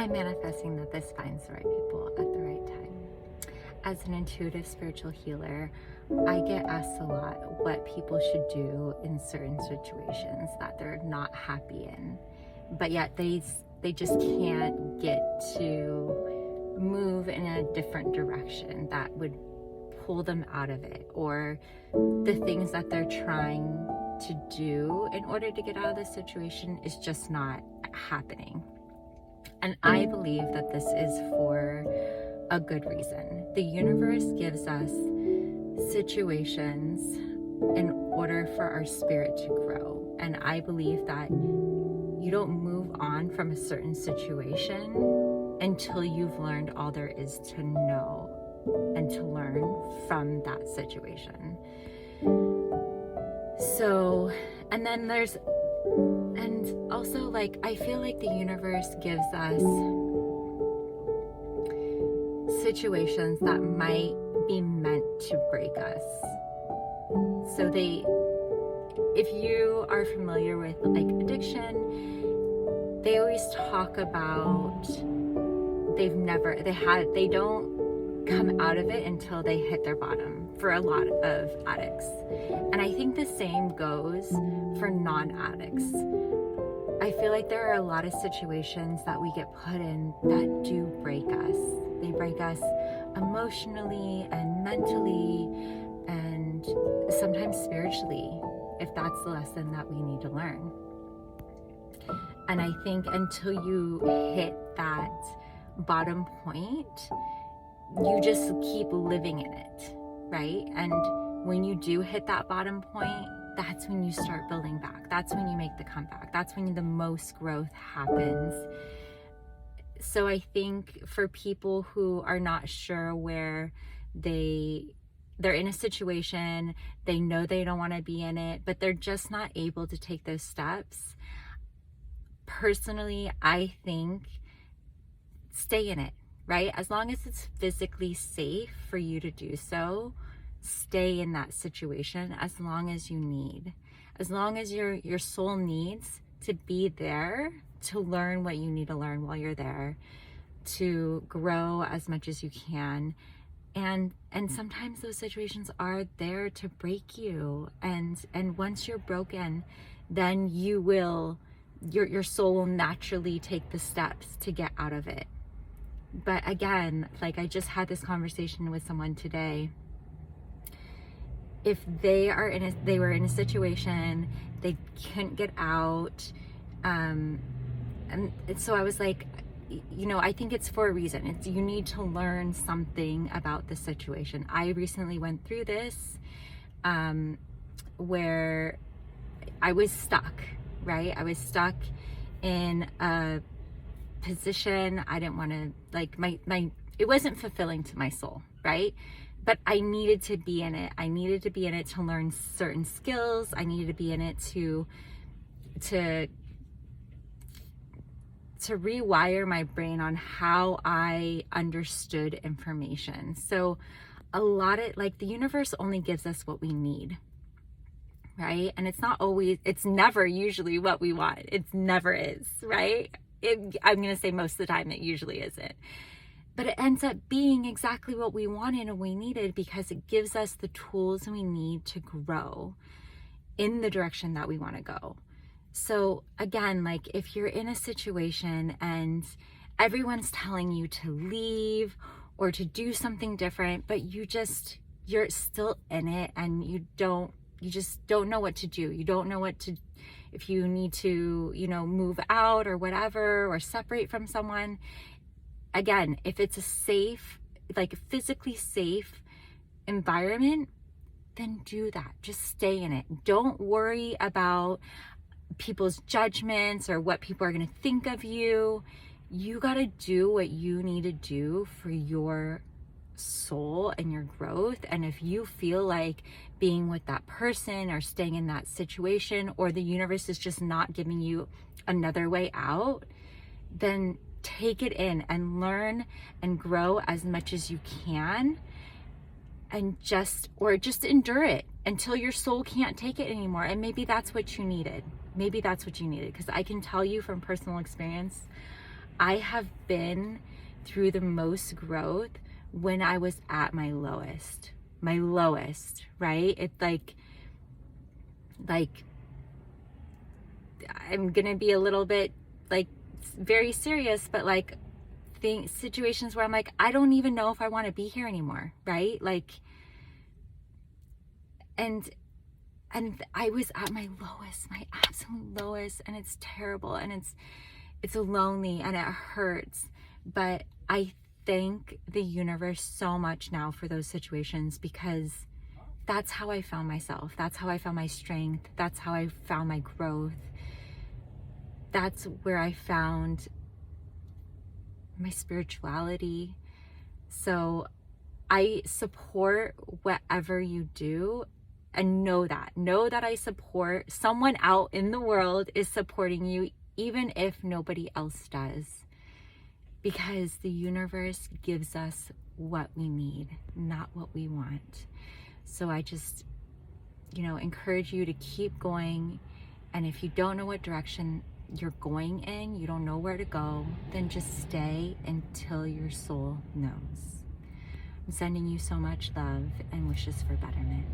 I'm manifesting that this finds the right people at the right time. As an intuitive spiritual healer, I get asked a lot what people should do in certain situations that they're not happy in, but yet they just can't get to move in a different direction that would pull them out of it, or the things that they're trying to do in order to get out of this situation is just not happening. And I believe that this is for a good reason. The universe gives us situations in order for our spirit to grow. And I believe that you don't move on from a certain situation until you've learned all there is to know and to learn from that situation. So, and then and also, like, I feel like the universe gives us situations that might be meant to break us. So if you are familiar with like addiction, they always talk about they don't come out of it until they hit their bottom for a lot of addicts. And I think the same goes for non-addicts. I feel like there are a lot of situations that we get put in that do break us. They break us emotionally and mentally and sometimes spiritually, if that's the lesson that we need to learn. And I think until you hit that bottom point, you just keep living in it, right? And when you do hit that bottom point, that's when you start building back. That's when you make the comeback. That's when the most growth happens. So I think for people who are not sure where they're in a situation, they know they don't want to be in it, but they're just not able to take those steps. Personally, I think stay in it, right? As long as it's physically safe for you to do so, stay in that situation as long as you need. As long as your soul needs to be there to learn what you need to learn while you're there, to grow as much as you can. And sometimes those situations are there to break you. And once you're broken, then your soul will naturally take the steps to get out of it. But again, like I just had this conversation with someone today. If they were in a situation, they couldn't get out, and so I was like, I think it's for a reason. You need to learn something about the situation. I recently went through this, where I was stuck, right? I was stuck in a position I didn't want to, like, it wasn't fulfilling to my soul, right? But I needed to be in it. I needed to be in it to learn certain skills. I needed to be in it to rewire my brain on how I understood information. So the universe only gives us what we need, right? And it's never usually what we want. It never is, right? I'm going to say most of the time it usually isn't. But it ends up being exactly what we wanted and we needed, because it gives us the tools we need to grow in the direction that we want to go. So again, like if you're in a situation and everyone's telling you to leave or to do something different, but you're still in it and you just don't know what to do. You don't know if you need to, move out or whatever, or separate from someone. Again, if it's a safe, like physically safe environment, then do that. Just stay in it. Don't worry about people's judgments or what people are going to think of you. You got to do what you need to do for your soul and your growth. And if you feel like being with that person or staying in that situation, or the universe is just not giving you another way out, then take it in and learn and grow as much as you can, and just endure it until your soul can't take it anymore. And maybe that's what you needed. Because I can tell you from personal experience, I have been through the most growth when I was at my lowest, right? It's like I'm gonna be a little bit like very serious, but like situations where I'm like, I don't even know if I want to be here anymore, right? Like, and I was at my lowest, my absolute lowest, and it's terrible, and it's lonely, and it hurts. But I thank the universe so much now for those situations, because that's how I found myself. That's how I found my strength. That's how I found my growth. That's where I found my spirituality. So I support whatever you do, and know that I support someone out in the world is supporting you, even if nobody else does, because the universe gives us what we need, not what we want. So I just, encourage you to keep going. And if you don't know what direction you're going in, you don't know where to go, then just stay until your soul knows. I'm sending you so much love and wishes for betterment.